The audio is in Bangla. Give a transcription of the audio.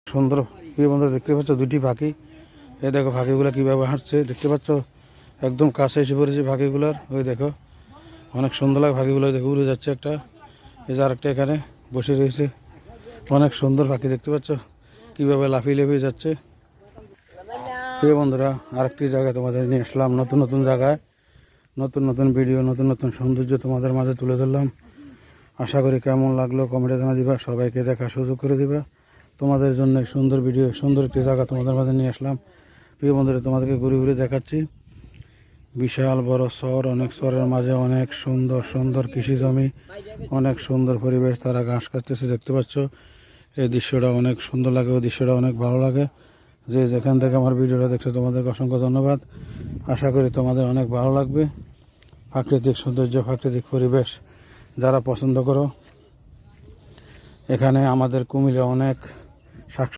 সুন্দর প্রিয় বন্ধুরা, দেখতে পাচ্ছ দুটি পাখি। এই দেখো পাখিগুলো কীভাবে হাঁটছে, দেখতে পাচ্ছ একদম কাছে এসে পড়েছে পাখিগুলোর। ওই দেখো অনেক সুন্দর লাগে পাখিগুলো, দেখো উড়ে যাচ্ছে একটা, এই যে আরেকটা এখানে বসে রয়েছে। অনেক সুন্দর পাখি, দেখতে পাচ্ছ কীভাবে লাফিয়ে লাফিয়ে যাচ্ছে। প্রিয় বন্ধুরা, আরেকটি জায়গায় তোমাদের নিয়ে আসলাম, নতুন নতুন জায়গায় নতুন নতুন ভিডিও, নতুন নতুন সৌন্দর্য তোমাদের মাঝে তুলে ধরলাম। আশা করি কেমন লাগলো কমেন্টে জানা দিবা, সবাইকে দেখার সুযোগ করে দিবা। তোমাদের জন্য সুন্দর ভিডিও, সুন্দর একটি জায়গা তোমাদের মাঝে নিয়ে আসলাম। প্রিয় বন্ধুরা, তোমাদেরকে ঘুরে ঘুরে দেখাচ্ছি। বিশাল বড় শহর, অনেক শহরের মাঝে অনেক সুন্দর সুন্দর কৃষি জমি, অনেক সুন্দর পরিবেশ, তারা ঘাস কাটতেছে, দেখতে পাচ্ছ। এই দৃশ্যটা অনেক সুন্দর লাগে, ওই দৃশ্যটা অনেক ভালো লাগে। যে যেখান থেকে আমার ভিডিওটা দেখছো তোমাদেরকে অসংখ্য ধন্যবাদ। আশা করি তোমাদের অনেক ভালো লাগবে। প্রাকৃতিক সৌন্দর্য, প্রাকৃতিক পরিবেশ যারা পছন্দ করো, এখানে আমাদের কুমিল্লা অনেক শাক